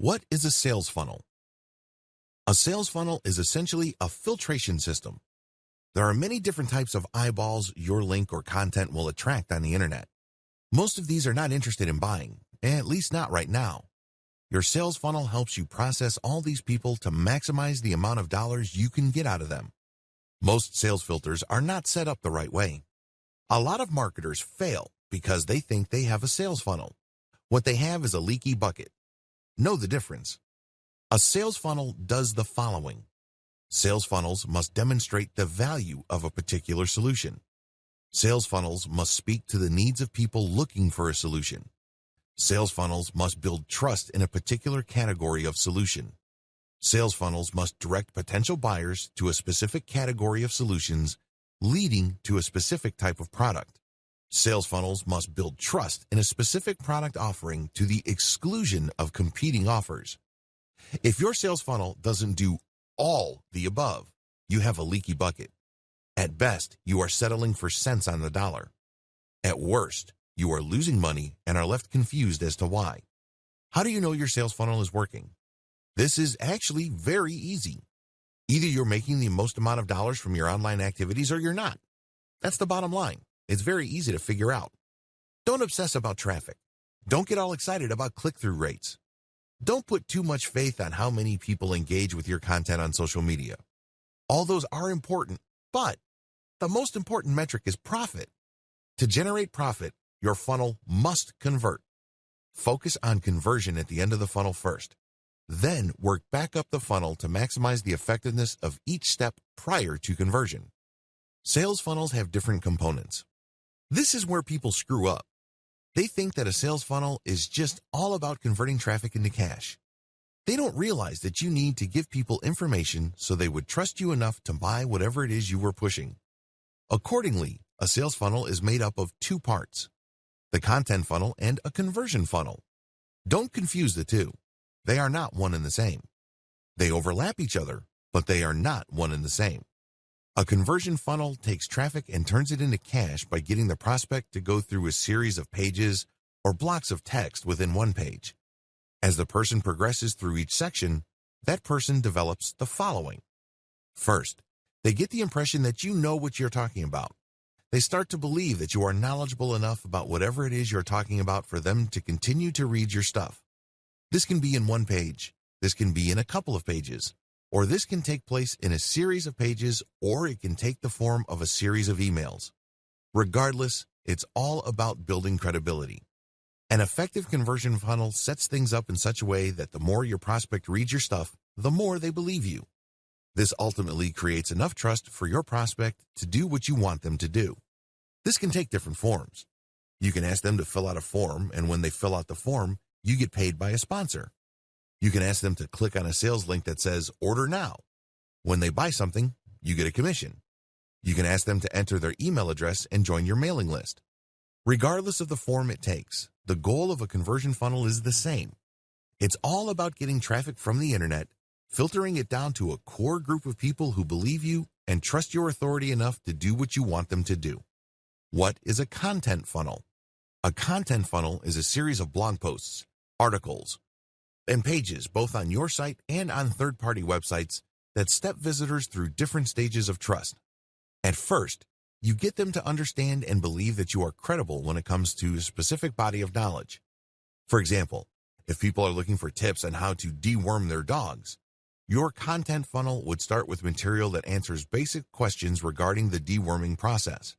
What is a sales funnel? A sales funnel is essentially a filtration system. There are many different types of eyeballs your link or content will attract on the internet. Most of these are not interested in buying, at least not right now. Your sales funnel helps you process all these people to maximize the amount of dollars you can get out of them. Most sales filters are not set up the right way. A lot of marketers fail because they think they have a sales funnel. What they have is a leaky bucket. Know the difference. A sales funnel does the following. Sales funnels must demonstrate the value of a particular solution. Sales funnels must speak to the needs of people looking for a solution. Sales funnels must build trust in a particular category of solution. Sales funnels must direct potential buyers to a specific category of solutions, leading to a specific type of product. Sales funnels must build trust in a specific product offering to the exclusion of competing offers. If your sales funnel doesn't do all the above, you have a leaky bucket. At best, you are settling for cents on the dollar. At worst, you are losing money and are left confused as to why. How do you know your sales funnel is working? This is actually very easy. Either you're making the most amount of dollars from your online activities or you're not. That's the bottom line. It's very easy to figure out. Don't obsess about traffic. Don't get all excited about click-through rates. Don't put too much faith on how many people engage with your content on social media. All those are important, but the most important metric is profit. To generate profit, your funnel must convert. Focus on conversion at the end of the funnel first. Then work back up the funnel to maximize the effectiveness of each step prior to conversion. Sales funnels have different components. This is where people screw up. They think that a sales funnel is just all about converting traffic into cash. They don't realize that you need to give people information so they would trust you enough to buy whatever it is you were pushing. Accordingly, a sales funnel is made up of two parts: the content funnel and a conversion funnel. Don't confuse the two. They are not one and the same. They overlap each other, but they are not one and the same. A conversion funnel takes traffic and turns it into cash by getting the prospect to go through a series of pages or blocks of text within one page. As the person progresses through each section, that person develops the following. First, they get the impression that you know what you're talking about. They start to believe that you are knowledgeable enough about whatever it is you're talking about for them to continue to read your stuff. This can be in one page, this can be in a couple of pages, or this can take place in a series of pages, or it can take the form of a series of emails. Regardless, it's all about building credibility. An effective conversion funnel sets things up in such a way that the more your prospect reads your stuff, the more they believe you. This ultimately creates enough trust for your prospect to do what you want them to do. This can take different forms. You can ask them to fill out a form, and when they fill out the form, you get paid by a sponsor. You can ask them to click on a sales link that says, "Order now." When they buy something, you get a commission. You can ask them to enter their email address and join your mailing list. Regardless of the form it takes, the goal of a conversion funnel is the same. It's all about getting traffic from the internet, filtering it down to a core group of people who believe you and trust your authority enough to do what you want them to do. What is a content funnel? A content funnel is a series of blog posts, articles, and pages both on your site and on third-party websites that step visitors through different stages of trust. At first, you get them to understand and believe that you are credible when it comes to a specific body of knowledge. For example, if people are looking for tips on how to deworm their dogs, your content funnel would start with material that answers basic questions regarding the deworming process.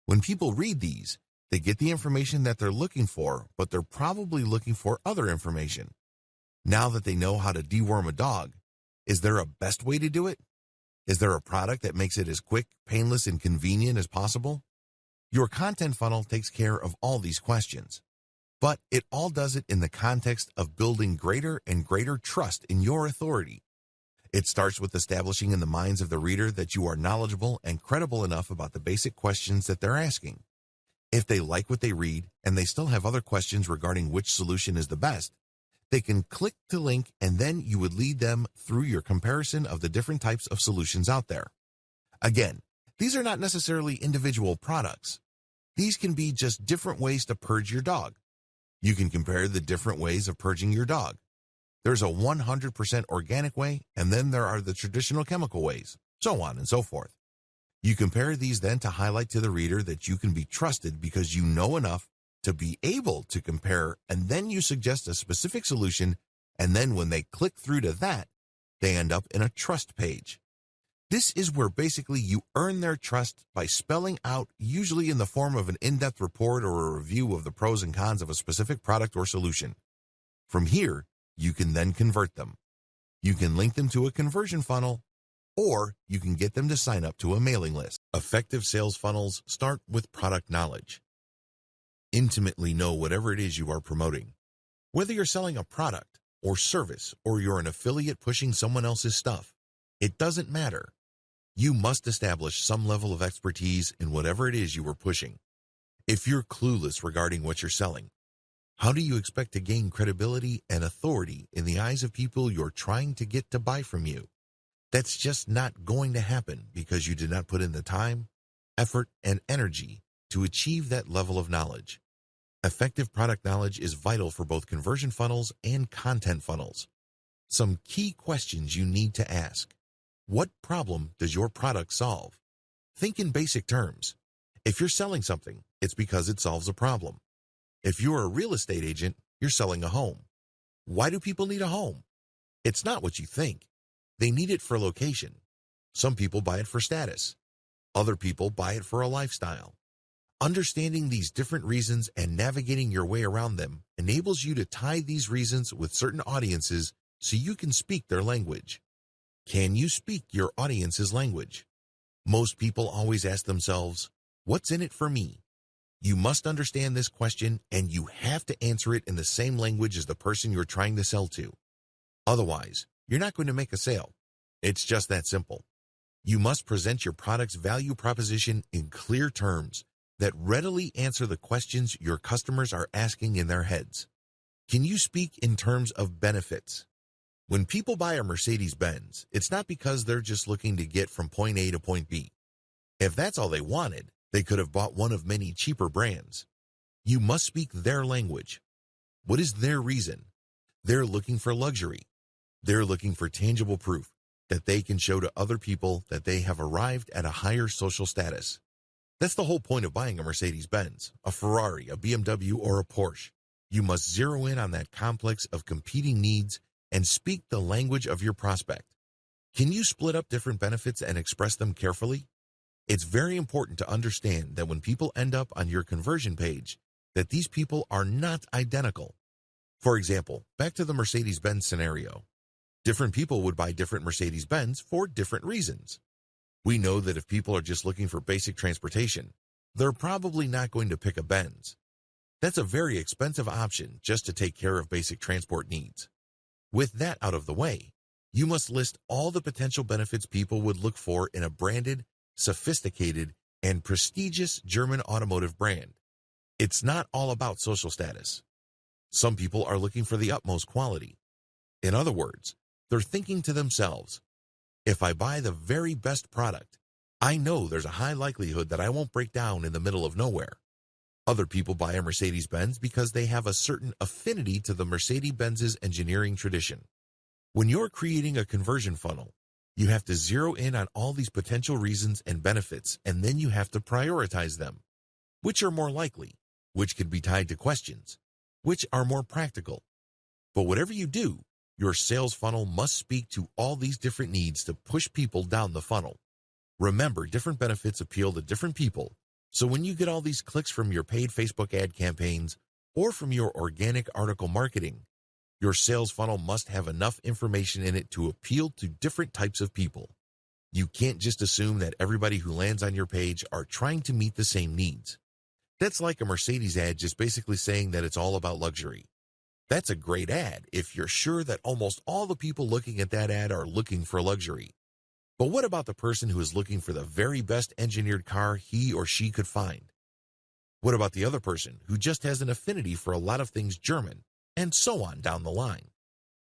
When people read these, they get the information that they're looking for, but they're probably looking for other information. Now that they know how to deworm a dog, is there a best way to do it? Is there a product that makes it as quick, painless, and convenient as possible? Your content funnel takes care of all these questions, but it all does it in the context of building greater and greater trust in your authority. It starts with establishing in the minds of the reader that you are knowledgeable and credible enough about the basic questions that they're asking. If they like what they read and they still have other questions regarding which solution is the best, they can click the link, and then you would lead them through your comparison of the different types of solutions out there. Again, these are not necessarily individual products. These can be just different ways to purge your dog. You can compare the different ways of purging your dog. There's a 100% organic way, and then there are the traditional chemical ways, so on and so forth. You compare these then to highlight to the reader that you can be trusted because you know enough to be able to compare, and then you suggest a specific solution, and then when they click through to that, they end up in a trust page. This is where basically you earn their trust by spelling out, usually in the form of an in-depth report or a review of the pros and cons of a specific product or solution. From here, you can then convert them. You can link them to a conversion funnel, or you can get them to sign up to a mailing list. Effective sales funnels start with product knowledge. Intimately know whatever it is you are promoting. Whether you're selling a product or service or you're an affiliate pushing someone else's stuff, it doesn't matter. You must establish some level of expertise in whatever it is you are pushing. If you're clueless regarding what you're selling, how do you expect to gain credibility and authority in the eyes of people you're trying to get to buy from you? That's just not going to happen because you did not put in the time, effort, and energy to achieve that level of knowledge. Effective product knowledge is vital for both conversion funnels and content funnels. Some key questions you need to ask. What problem does your product solve? Think in basic terms. If you're selling something, it's because it solves a problem. If you're a real estate agent, you're selling a home. Why do people need a home? It's not what you think. They need it for location. Some people buy it for status. Other people buy it for a lifestyle. Understanding these different reasons and navigating your way around them enables you to tie these reasons with certain audiences so you can speak their language. Can you speak your audience's language? Most people always ask themselves, what's in it for me? You must understand this question, and you have to answer it in the same language as the person you're trying to sell to. Otherwise, you're not going to make a sale. It's just that simple. You must present your product's value proposition in clear terms that readily answer the questions your customers are asking in their heads. Can you speak in terms of benefits? When people buy a Mercedes-Benz, it's not because they're just looking to get from point A to point B. If that's all they wanted, they could have bought one of many cheaper brands. You must speak their language. What is their reason? They're looking for luxury. They're looking for tangible proof that they can show to other people that they have arrived at a higher social status. That's the whole point of buying a Mercedes-Benz, a Ferrari, a BMW, or a Porsche. You must zero in on that complex of competing needs and speak the language of your prospect. Can you split up different benefits and express them carefully? It's very important to understand that when people end up on your conversion page, that these people are not identical. For example, back to the Mercedes-Benz scenario. Different people would buy different Mercedes-Benz for different reasons. We know that if people are just looking for basic transportation, they're probably not going to pick a Benz. That's a very expensive option just to take care of basic transport needs. With that out of the way, you must list all the potential benefits people would look for in a branded, sophisticated, and prestigious German automotive brand. It's not all about social status. Some people are looking for the utmost quality. In other words, they're thinking to themselves, if I buy the very best product, I know there's a high likelihood that I won't break down in the middle of nowhere. Other people buy a Mercedes-Benz because they have a certain affinity to the Mercedes-Benz's engineering tradition. When you're creating a conversion funnel, you have to zero in on all these potential reasons and benefits, and then you have to prioritize them. Which are more likely? Which could be tied to questions? Which are more practical? But whatever you do, your sales funnel must speak to all these different needs to push people down the funnel. Remember, different benefits appeal to different people. So when you get all these clicks from your paid Facebook ad campaigns or from your organic article marketing, your sales funnel must have enough information in it to appeal to different types of people. You can't just assume that everybody who lands on your page are trying to meet the same needs. That's like a Mercedes ad just basically saying that it's all about luxury. That's a great ad if you're sure that almost all the people looking at that ad are looking for luxury. But what about the person who is looking for the very best engineered car he or she could find? What about the other person who just has an affinity for a lot of things German, and so on down the line?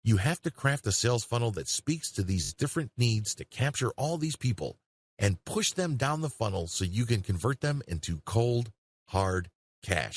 You have to craft a sales funnel that speaks to these different needs to capture all these people and push them down the funnel so you can convert them into cold, hard cash.